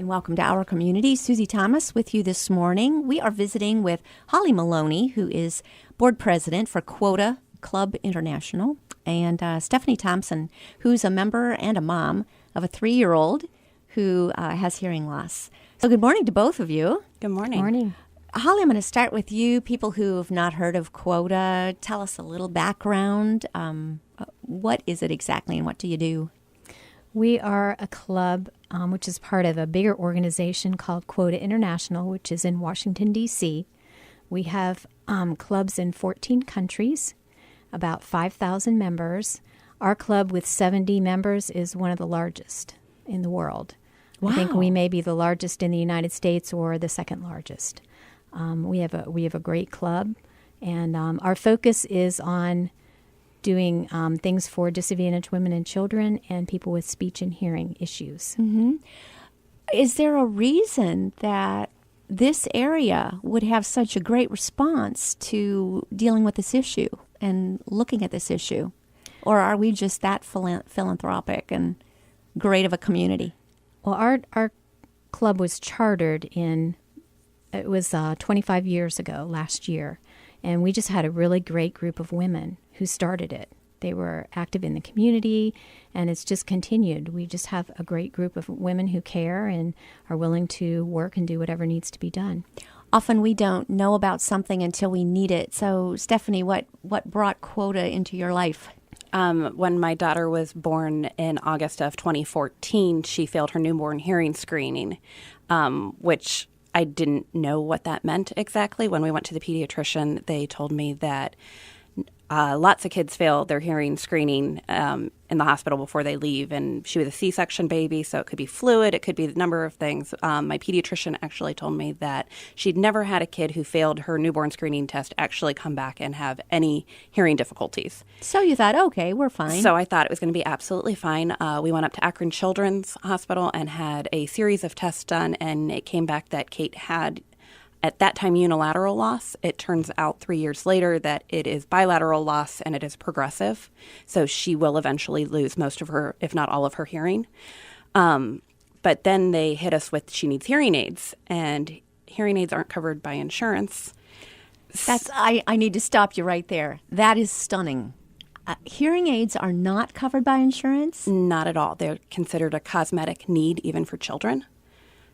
And welcome to our community. Susie Thomas with you this morning. We are visiting with Holly Maloney, who is board president for Quota Club International, and Stephanie Thompson, who's a member and a mom of a 3-year-old who has hearing loss. So good morning to both of you. Good morning. Good morning. Holly, I'm going to start with you. People who have not heard of Quota, tell us a little background. What is it exactly and what do you do? We are a club which is part of a bigger organization called Quota International, which is in Washington, D.C. We have clubs in 14 countries, about 5,000 members. Our club with 70 members is one of the largest in the world. Wow. I think we may be the largest in the United States or the second largest. We have a great club, and our focus is on doing things for disadvantaged women and children and people with speech and hearing issues. Mm-hmm. Is there a reason that this area would have such a great response to dealing with this issue and looking at this issue? Or are we just that philanthropic and great of a community? Well, our club was chartered it was 25 years ago, last year, and we just had a really great group of women who started it. They were active in the community, and it's just continued. We just have a great group of women who care and are willing to work and do whatever needs to be done. Often we don't know about something until we need it. So, Stephanie, what brought Quota into your life? When my daughter was born in August of 2014, she failed her newborn hearing screening, which I didn't know what that meant exactly. When we went to the pediatrician, they told me that lots of kids fail their hearing screening in the hospital before they leave. And she was a C-section baby, so it could be fluid. It could be a number of things. My pediatrician actually told me that she'd never had a kid who failed her newborn screening test actually come back and have any hearing difficulties. So you thought, okay, we're fine. So I thought it was going to be absolutely fine. We went up to Akron Children's Hospital and had a series of tests done, and it came back that Kate had, at that time, unilateral loss. It turns out 3 years later that it is bilateral loss and it is progressive. So she will eventually lose most of her, if not all of her hearing. But then they hit us with she needs hearing aids, and hearing aids aren't covered by insurance. I need to stop you right there. That is stunning. Hearing aids are not covered by insurance? Not at all. They're considered a cosmetic need even for children.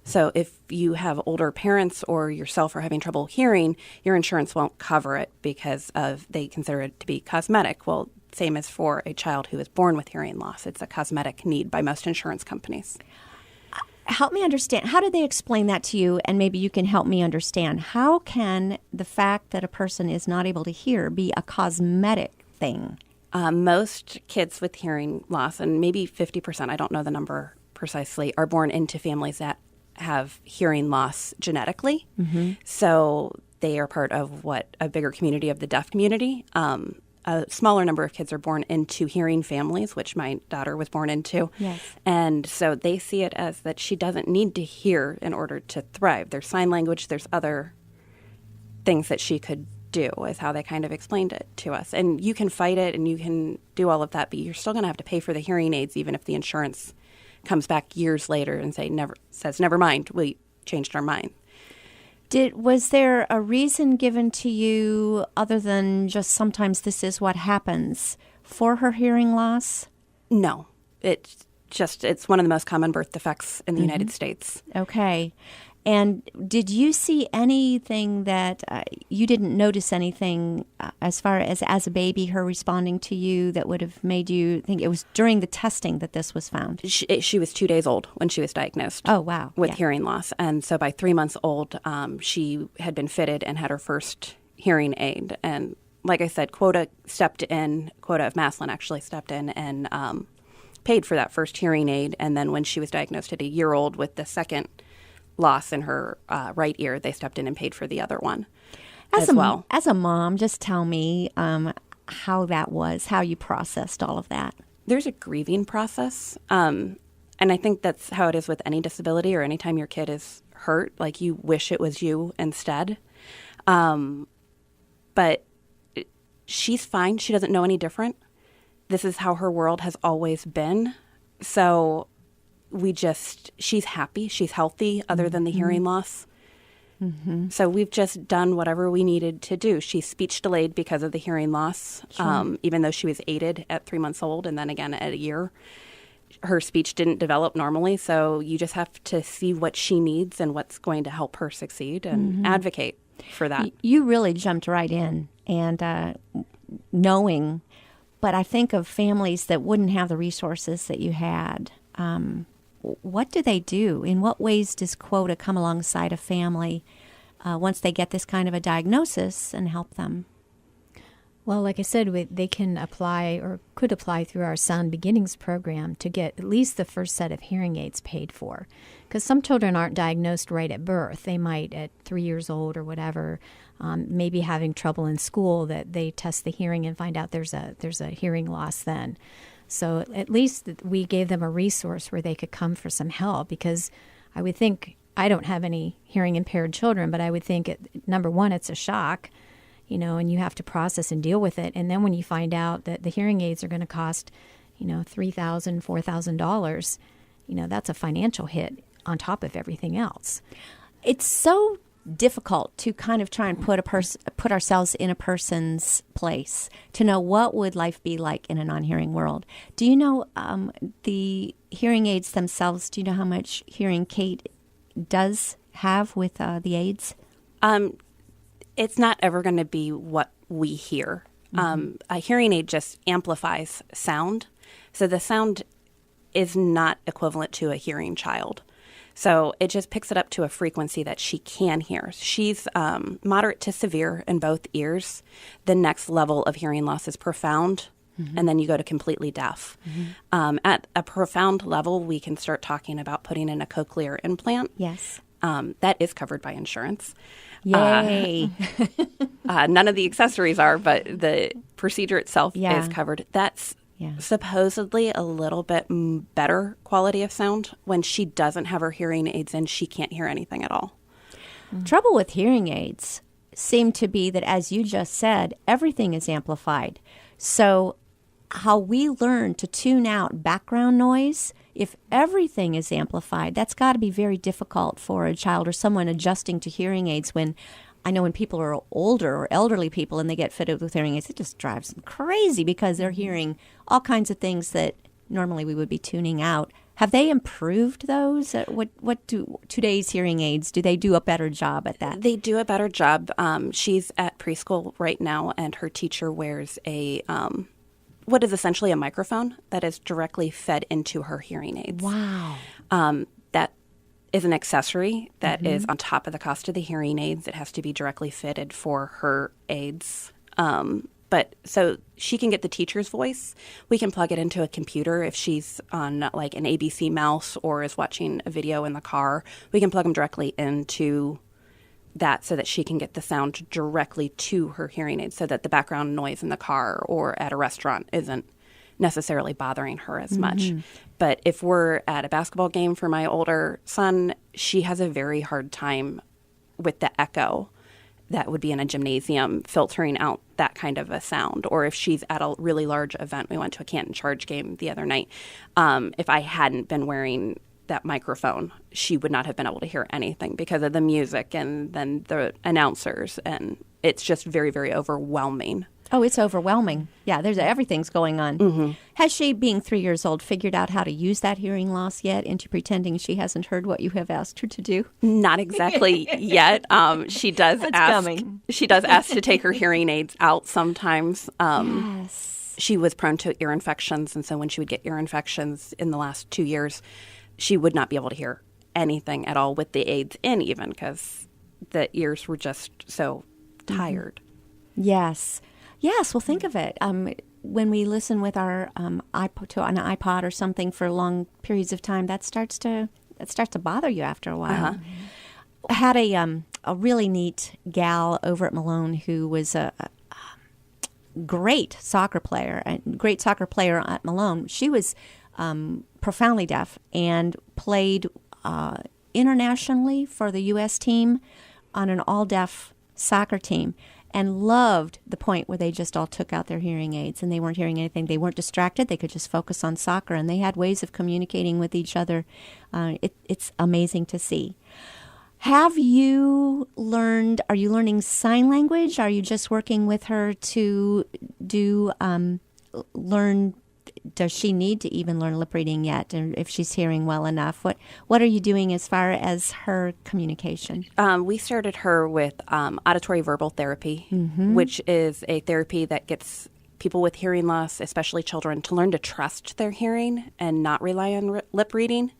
So if you have older parents or yourself are having trouble hearing, your insurance won't cover it because they consider it to be cosmetic. Well, same as for a child who is born with hearing loss. It's a cosmetic need by most insurance companies. Help me understand. How did they explain that to you? And maybe you can help me understand. How can the fact that a person is not able to hear be a cosmetic thing? Most kids with hearing loss, and maybe 50%, I don't know the number precisely, are born into families that have hearing loss genetically. Mm-hmm. So they are part of a bigger community of the deaf community. A smaller number of kids are born into hearing families, which my daughter was born into. Yes. And so they see it as that she doesn't need to hear in order to thrive. There's sign language, there's other things that she could do, is how they kind of explained it to us. And you can fight it and you can do all of that, but you're still going to have to pay for the hearing aids, even if the insurance comes back years later and says, never mind, we changed our mind. Was there a reason given to you other than just sometimes this is what happens for her hearing loss? No. It's one of the most common birth defects in the United States. Okay. And did you see anything that you didn't notice anything as far as a baby, her responding to you that would have made you think it was during the testing that this was found? She was 2 days old when she was diagnosed. Oh, wow. With hearing loss. And so by 3 months old, she had been fitted and had her first hearing aid. And like I said, Quota of Maslin actually stepped in and paid for that first hearing aid. And then when she was diagnosed at a year old with the second loss in her right ear, they stepped in and paid for the other one as well. As a mom, just tell me how that was, how you processed all of that. There's a grieving process, and I think that's how it is with any disability or anytime your kid is hurt, like you wish it was you instead. But she's fine. She doesn't know any different. This is how her world has always been. So she's happy, she's healthy, other than the hearing loss. So we've just done whatever we needed to do. She's speech delayed because of the hearing loss, even though she was aided at 3 months old and then again at a year. Her speech didn't develop normally, so you just have to see what she needs and what's going to help her succeed and advocate for that. You really jumped right in and knowing, but I think of families that wouldn't have the resources that you had. What do they do? In what ways does Quota come alongside a family once they get this kind of a diagnosis and help them? Well, like I said, they can apply or could apply through our Sound Beginnings program to get at least the first set of hearing aids paid for. Because some children aren't diagnosed right at birth. They might, at 3 years old or whatever, maybe having trouble in school, that they test the hearing and find out there's a hearing loss then. So at least we gave them a resource where they could come for some help, because I would think, I don't have any hearing impaired children, but I would think, number one, it's a shock, and you have to process and deal with it. And then when you find out that the hearing aids are going to cost, $3,000, $4,000, that's a financial hit on top of everything else. It's so difficult to kind of try and put ourselves in a person's place to know what would life be like in a non-hearing world. Do you know the hearing aids themselves? Do you know how much hearing Kate does have with the aids? It's not ever going to be what we hear. A hearing aid just amplifies sound, so the sound is not equivalent to a hearing child. So it just picks it up to a frequency that she can hear. She's moderate to severe in both ears. The next level of hearing loss is profound, and then you go to completely deaf. At a profound level, we can start talking about putting in a cochlear implant. Yes. That is covered by insurance. Yay. None of the accessories are, but the procedure itself is covered. That's supposedly a little bit better quality of sound. When she doesn't have her hearing aids in, she can't hear anything at all. Trouble with hearing aids seem to be that, as you just said, everything is amplified. So how we learn to tune out background noise, if everything is amplified, that's got to be very difficult for a child or someone adjusting to hearing aids. When I know when people are older or elderly people and they get fitted with hearing aids, it just drives them crazy because they're hearing all kinds of things that normally we would be tuning out. Have they improved those? What do today's hearing aids, do they do a better job at that? They do a better job. She's at preschool right now, and her teacher wears a what is essentially a microphone that is directly fed into her hearing aids. Wow. That is an accessory that is on top of the cost of the hearing aids. It has to be directly fitted for her aids. But so she can get the teacher's voice. We can plug it into a computer if she's on like an ABC mouse or is watching a video in the car. We can plug them directly into that so that she can get the sound directly to her hearing aids, so that the background noise in the car or at a restaurant isn't necessarily bothering her as much. But if we're at a basketball game for my older son, she has a very hard time with the echo that would be in a gymnasium, filtering out that kind of a sound. Or if she's at a really large event, we went to a Canton Charge game the other night, if I hadn't been wearing that microphone, she would not have been able to hear anything because of the music and then the announcers. And it's just very, very overwhelming. Oh, it's overwhelming. Yeah, everything's going on. Has she, being 3 years old, figured out how to use that hearing loss yet into pretending she hasn't heard what you have asked her to do? Not exactly yet. She does coming. She does ask to take her hearing aids out sometimes. Yes. She was prone to ear infections, and so when she would get ear infections in the last 2 years, she would not be able to hear anything at all with the aids in, even because the ears were just so tired. Yes. Yes, well, think of it. When we listen with our iPod to an iPod or something for long periods of time, that starts to bother you after a while. I had a really neat gal over at Malone who was a great soccer player at Malone. She was profoundly deaf and played internationally for the U.S. team on an all-deaf soccer team. and loved the point where they just all took out their hearing aids and they weren't hearing anything. They weren't distracted. They could just focus on soccer, and they had ways of communicating with each other. It's amazing to see. Are you learning sign language? Are you just working with her to learn? Does she need to even learn lip reading yet? And if she's hearing well enough, what are you doing as far as her communication? We started her with auditory verbal therapy, which is a therapy that gets people with hearing loss, especially children, to learn to trust their hearing and not rely on lip reading.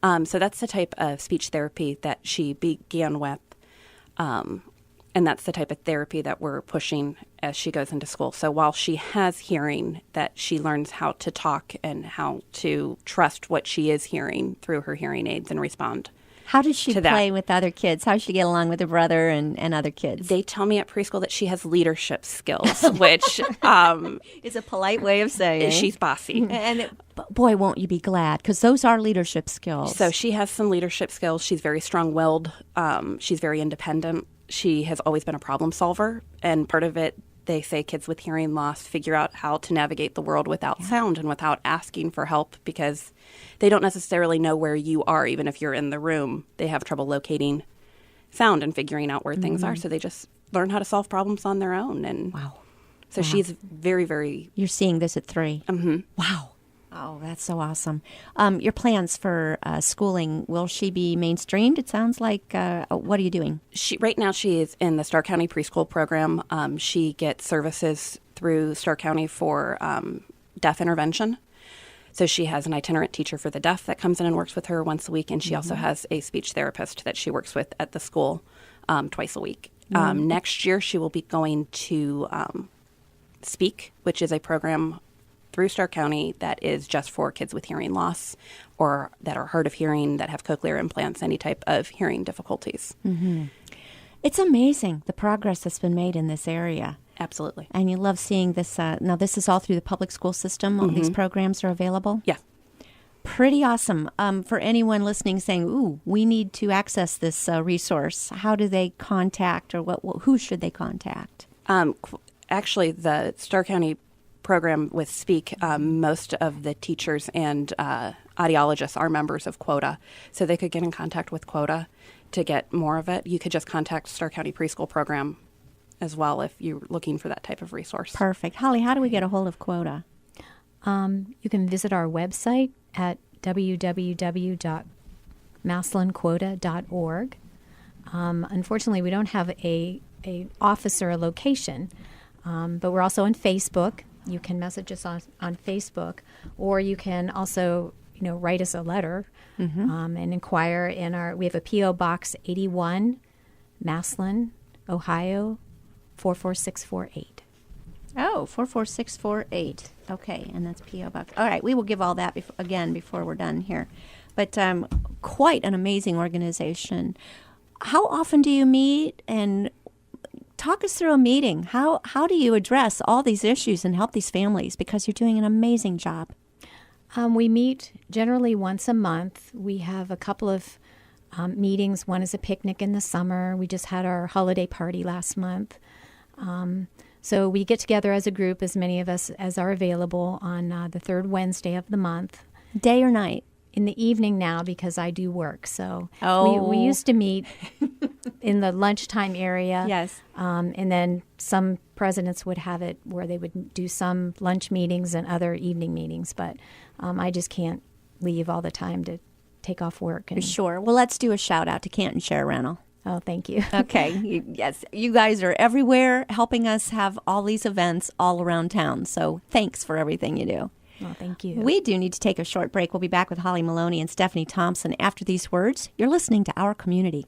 So that's the type of speech therapy that she began with. And that's the type of therapy that we're pushing as she goes into school. So while she has hearing, that she learns how to talk and how to trust what she is hearing through her hearing aids and respond. How does she play with other kids? How does she get along with her brother and other kids? They tell me at preschool that she has leadership skills, which is a polite way of saying she's bossy. And boy, won't you be glad, because those are leadership skills. So she has some leadership skills. She's very strong-willed. She's very independent. She has always been a problem solver, and part of it, they say kids with hearing loss figure out how to navigate the world without sound and without asking for help, because they don't necessarily know where you are. Even if you're in the room, they have trouble locating sound and figuring out where things are. So they just learn how to solve problems on their own. And so she's very, very... You're seeing this at 3? Mm-hmm. Wow. Oh, that's so awesome. Your plans for schooling, will she be mainstreamed? It sounds like, what are you doing? Right now she is in the Starr County preschool program. She gets services through Starr County for deaf intervention. So she has an itinerant teacher for the deaf that comes in and works with her once a week, and she also has a speech therapist that she works with at the school twice a week. Next year she will be going to Speak, which is a program through Starr County that is just for kids with hearing loss or that are hard of hearing, that have cochlear implants, any type of hearing difficulties. Mm-hmm. It's amazing the progress that's been made in this area. Absolutely. And you love seeing this. Now, this is all through the public school system. All these programs are available? Yeah. Pretty awesome. For anyone listening saying, ooh, we need to access this resource, how do they contact, or who should they contact? Actually, the Starr County program with Speak, most of the teachers and audiologists are members of Quota, so they could get in contact with Quota to get more of it. You could just contact Starr County Preschool Program as well if you're looking for that type of resource. Perfect. Holly, how do we get a hold of Quota? You can visit our website at www.massillonquota.org. Unfortunately, we don't have a office or a location, but we're also on Facebook. You can message us on Facebook, or you can also, write us a letter and inquire we have a P.O. Box 81, Massillon, Ohio, 44648. Oh, 44648. Okay, and that's P.O. Box. All right, we will give all that before we're done here. But quite an amazing organization. How often do you meet, and talk us through a meeting? How do you address all these issues and help these families? Because you're doing an amazing job. We meet generally once a month. We have a couple of meetings. One is a picnic in the summer. We just had our holiday party last month. So we get together as a group, as many of us as are available, on the third Wednesday of the month. Day or night? In the evening now, because I do work. So we used to meet in the lunchtime area. Yes. And then some presidents would have it where they would do some lunch meetings and other evening meetings. But I just can't leave all the time to take off work. Sure. Well, let's do a shout out to Canton Share Rental. Oh, thank you. Okay. Yes. You guys are everywhere helping us have all these events all around town. So thanks for everything you do. Well, thank you. We do need to take a short break. We'll be back with Holly Maloney and Stephanie Thompson after these words. You're listening to Our Community.